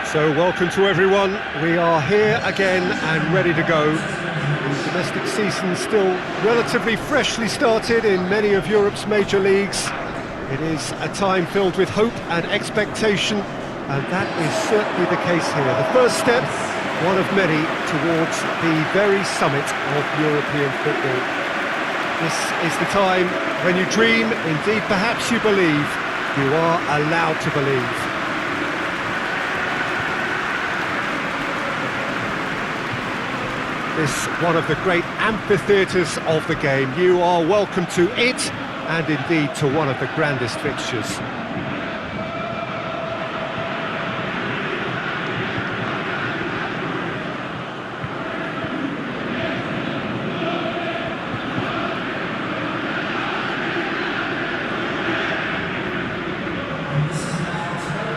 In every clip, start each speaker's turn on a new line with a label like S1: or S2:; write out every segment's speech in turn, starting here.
S1: So welcome to everyone, we are here again and ready to go. The domestic season still relatively freshly started in many of Europe's major leagues. It is a time filled with hope and expectation, and that is certainly the case here. The first step, one of many, towards the very summit of European football. This is the time when you dream, indeed perhaps you believe, you are allowed to believe. This one of the great amphitheatres of the game. You are welcome to it, and indeed to one of the grandest fixtures.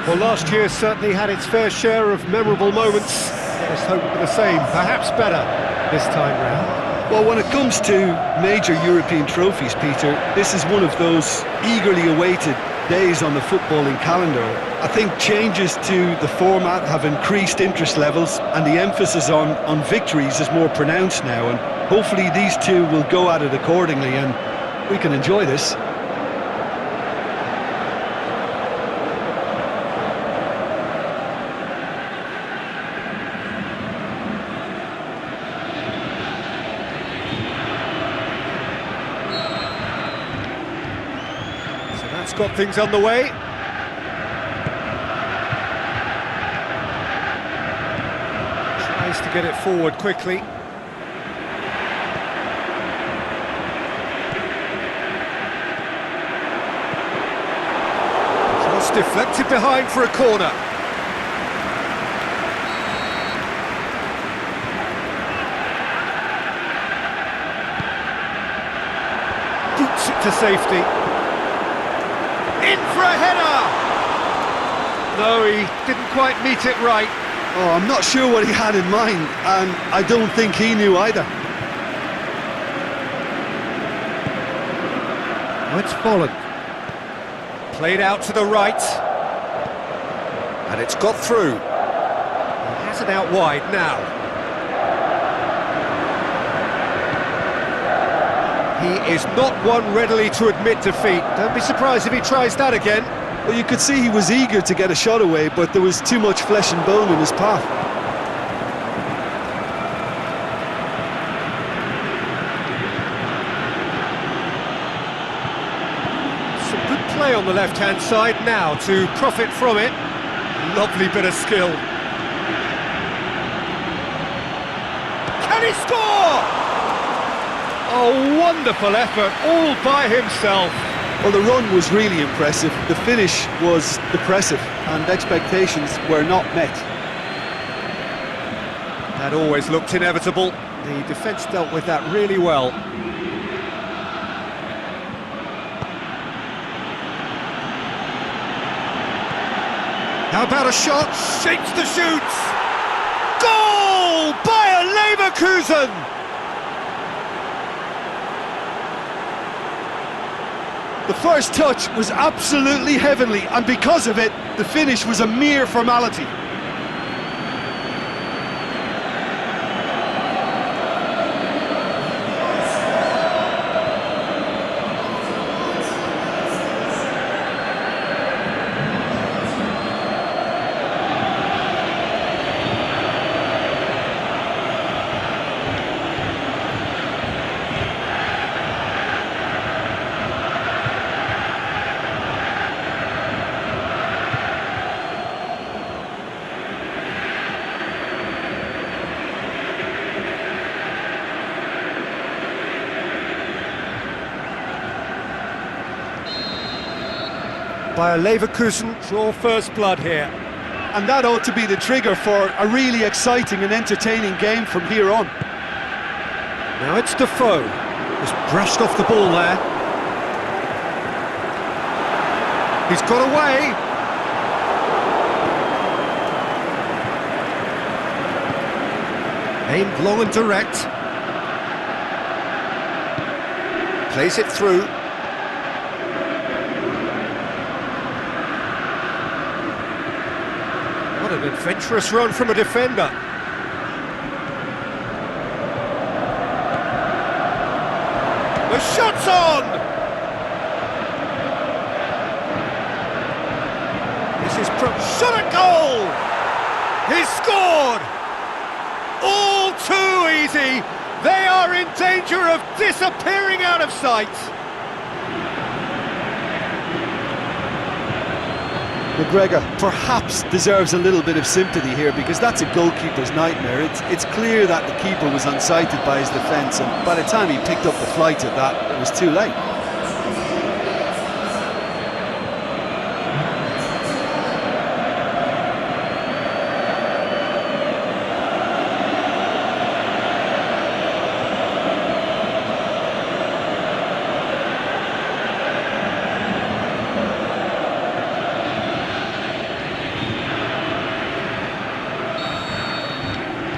S1: Well, last year certainly had its fair share of memorable moments. Let's hope for the same, perhaps better this time round.
S2: Well, when it comes to major European trophies, Peter, this is one of those eagerly awaited days on the footballing calendar. I think changes to the format have increased interest levels, and the emphasis on victories is more pronounced now, and hopefully these two will go at it accordingly and we can enjoy this.
S1: Got things underway. Tries to get it forward quickly. Just deflected behind for a corner. Boots it to safety. In for a header! No, he didn't quite meet it right.
S2: Oh, I'm not sure what he had in mind, and I don't think he knew either.
S1: Oh, it's Bolland. Played out to the right. And it's got through. He has it out wide now. He is not one readily to admit defeat. Don't be surprised if he tries that again.
S2: Well, you could see he was eager to get a shot away, but there was too much flesh and bone in his path.
S1: Some good play on the left-hand side now to profit from it. Lovely bit of skill. Can he score? A wonderful effort, all by himself.
S2: Well, the run was really impressive, the finish was depressive, and expectations were not met.
S1: That always looked inevitable. The defence dealt with that really well. How about a shot? Shapes the shoots! Goal by Leverkusen!
S2: The first touch was absolutely heavenly, and because of it, the finish was a mere formality.
S1: By a Leverkusen, draw first blood here.
S2: And that ought to be the trigger for a really exciting and entertaining game from here on.
S1: Now it's Defoe. Just brushed off the ball there. He's got away. Aimed long and direct. Plays it through. What an adventurous run from a defender. The shot's on! This is shot at goal! He's scored! All too easy! They are in danger of disappearing out of sight!
S2: McGregor perhaps deserves a little bit of sympathy here, because that's a goalkeeper's nightmare. It's clear that the keeper was unsighted by his defence, and by the time he picked up the flight of that, it was too late.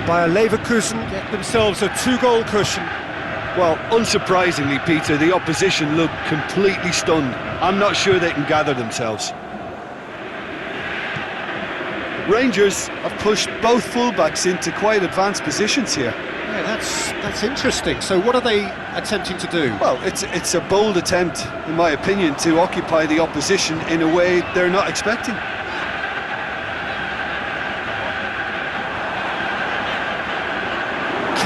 S1: By Leverkusen get themselves a 2-goal cushion.
S2: Well, unsurprisingly, Peter, the opposition look completely stunned. I'm not sure they can gather themselves. Rangers have pushed both fullbacks into quite advanced positions here.
S1: Yeah, that's interesting. So what are they attempting to do?
S2: Well, it's a bold attempt, in my opinion, to occupy the opposition in a way they're not expecting.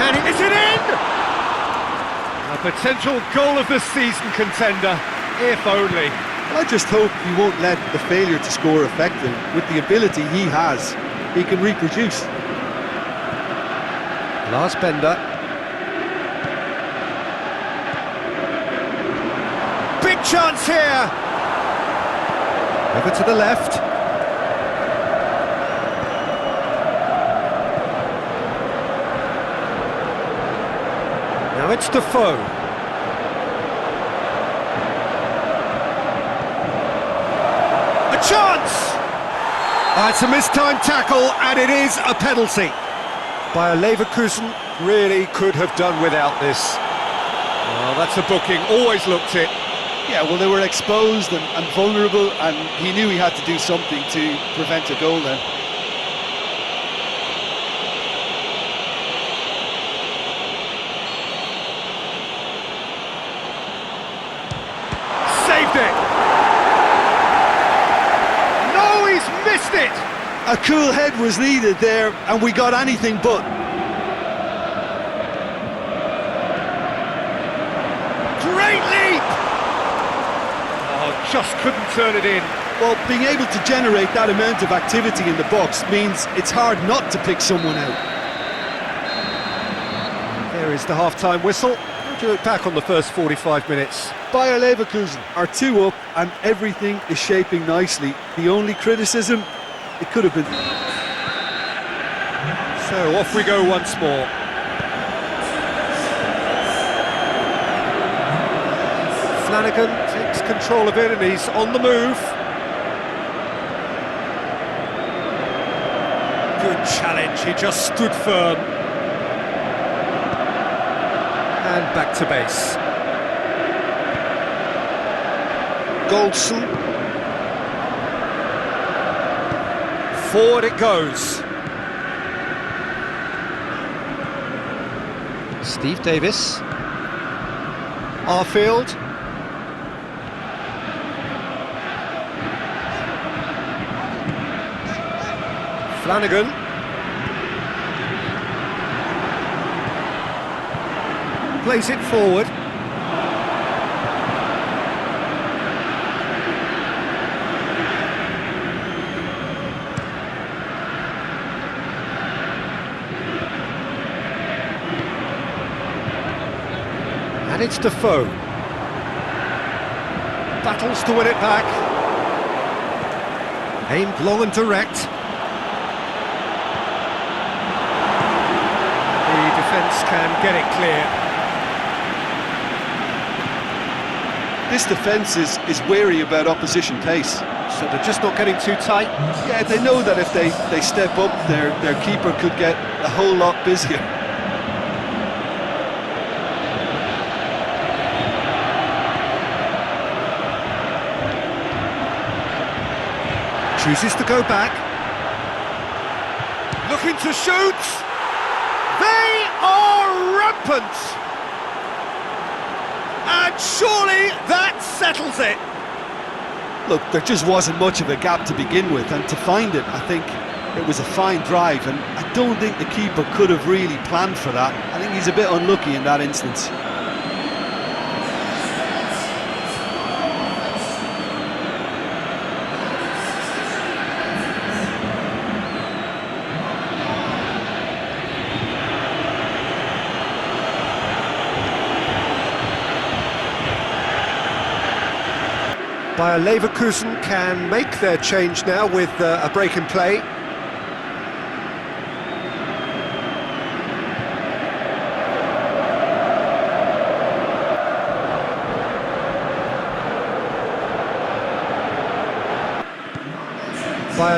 S1: Is it in? A potential goal of the season contender, if only.
S2: I just hope he won't let the failure to score affect him. With the ability he has, he can reproduce.
S1: Lars Bender. Big chance here! Over to the left. Now it's Defoe. A chance! It's a mistimed tackle, and it is a penalty. By Leverkusen, really could have done without this. Oh, that's a booking, always looked it.
S2: Yeah, well, they were exposed and vulnerable, and he knew he had to do something to prevent a goal then.
S1: No, he's missed it!
S2: A cool head was needed there, and we got anything but.
S1: Great leap! Oh, just couldn't turn it in.
S2: Well, being able to generate that amount of activity in the box means it's hard not to pick someone out.
S1: There is the half-time whistle. How do you look back on the first 45 minutes?
S2: Bayer Leverkusen are 2 up, and everything is shaping nicely. The only criticism, it could have been.
S1: So off we go once more. Flanagan takes control of it, and he's on the move. Good challenge, he just stood firm. And back to base. Goldson. Forward it goes. Steve Davis. Arfield. Flanagan. Plays it forward. And it's Defoe. Battles to win it back. Aimed long and direct. The defence can get it clear.
S2: This defence is wary about opposition pace.
S1: So they're just not getting too tight?
S2: Yeah, they know that if they step up, their keeper could get a whole lot busier.
S1: Chooses to go back. Looking to shoot. They are rampant. And surely that settles it.
S2: Look, there just wasn't much of a gap to begin with, and to find it, I think it was a fine drive, and I don't think the keeper could have really planned for that. I think he's a bit unlucky in that instance.
S1: Leverkusen can make their change now with a break in play.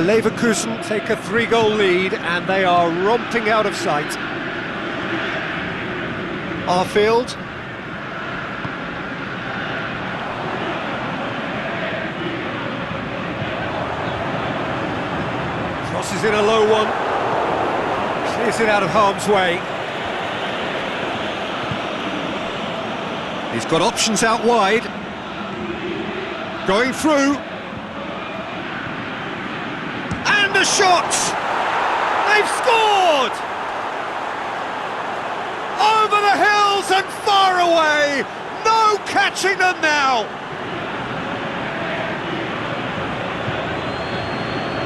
S1: Leverkusen take a 3-goal lead and they are romping out of sight. Arfield. Crosses in a low one. Clears it out of harm's way. He's got options out wide. Going through. And a shot! They've scored! Over the hills and far away! No catching them now!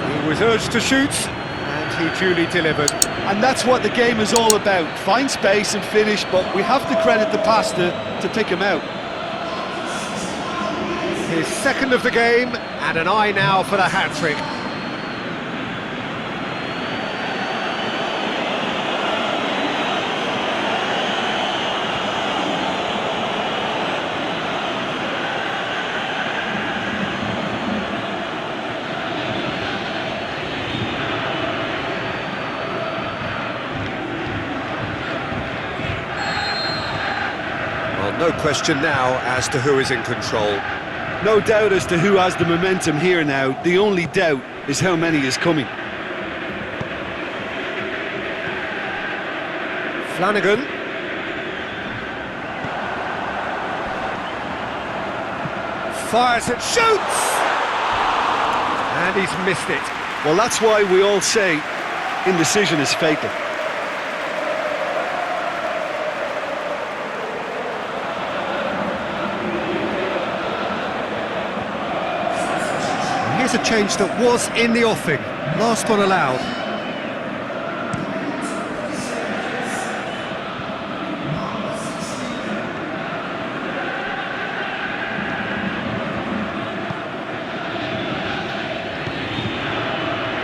S1: He was urged to shoot, and he duly delivered.
S2: And that's what the game is all about. Find space and finish, but we have to credit the pass to pick him out.
S1: His second of the game, and an eye now for the hat-trick. No question now as to who is in control.
S2: No doubt as to who has the momentum here now. The only doubt is how many is coming.
S1: Flanagan. Fires and shoots! And he's missed it.
S2: Well, that's why we all say indecision is fatal.
S1: Here's a change that was in the offing. Last one allowed.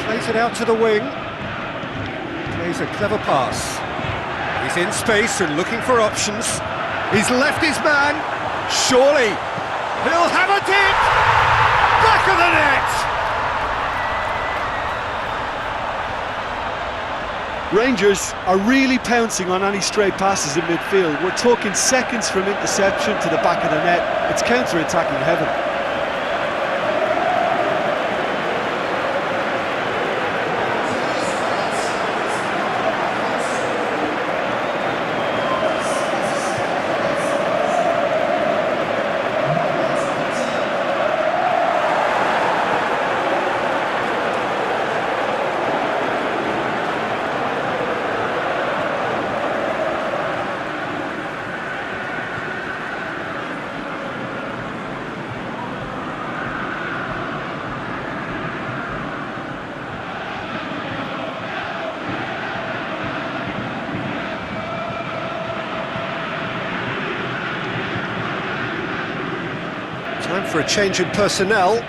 S1: Plays it out to the wing. Plays a clever pass. He's in space and looking for options. He's left his man. Surely he'll have a dip. Back of the net!
S2: Rangers are really pouncing on any stray passes in midfield. We're talking seconds from interception to the back of the net. It's counter-attacking heaven.
S1: Time for a change in personnel.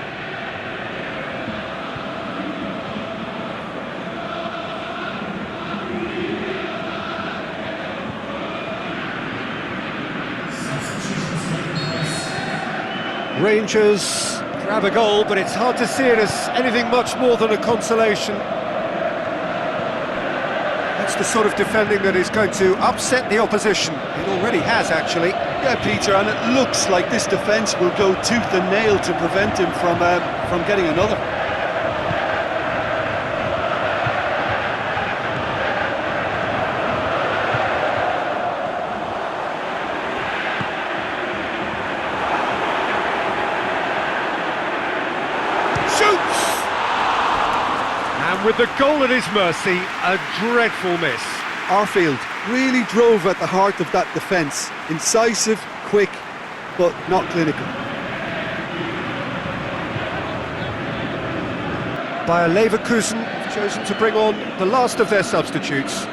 S1: Rangers grab a goal, but it's hard to see it as anything much more than a consolation. That's the sort of defending that is going to upset the opposition. It already has, actually.
S2: Yeah, Peter, and it looks like this defence will go tooth and nail to prevent him from getting another.
S1: And with the goal at his mercy, a dreadful miss.
S2: Arfield really drove at the heart of that defence. Incisive, quick, but not clinical.
S1: Bayer Leverkusen have chosen to bring on the last of their substitutes.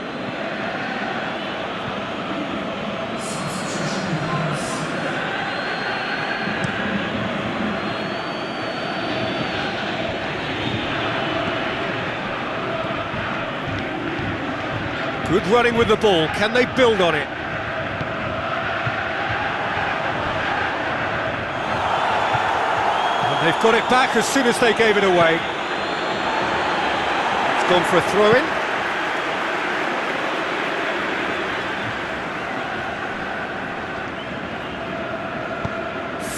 S1: Good running with the ball, can they build on it? And they've got it back as soon as they gave it away. It's gone for a throw-in.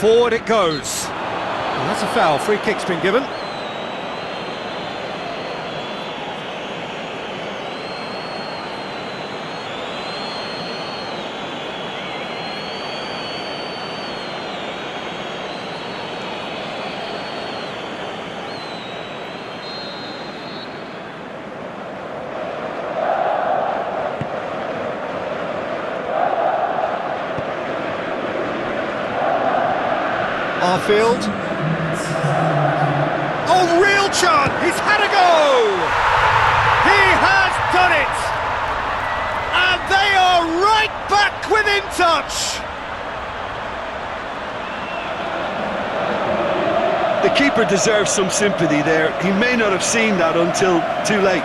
S1: Forward it goes. Well, that's a foul, free kick's been given. Arfield. Oh, real chance! He's had a go! He has done it! And they are right back within touch!
S2: The keeper deserves some sympathy there. He may not have seen that until too late.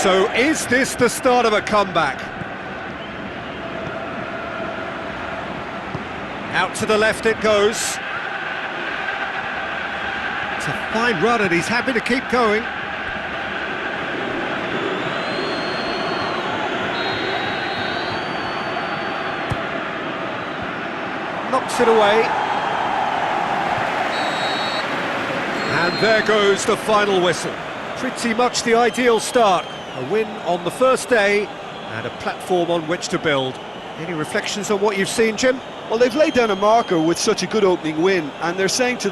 S1: So is this the start of a comeback? Out to the left it goes. It's a fine run and he's happy to keep going. Knocks it away. And there goes the final whistle. Pretty much the ideal start. A win on the first day and a platform on which to build. Any reflections on what you've seen, Jim?
S2: Well, they've laid down a marker with such a good opening win, and they're saying to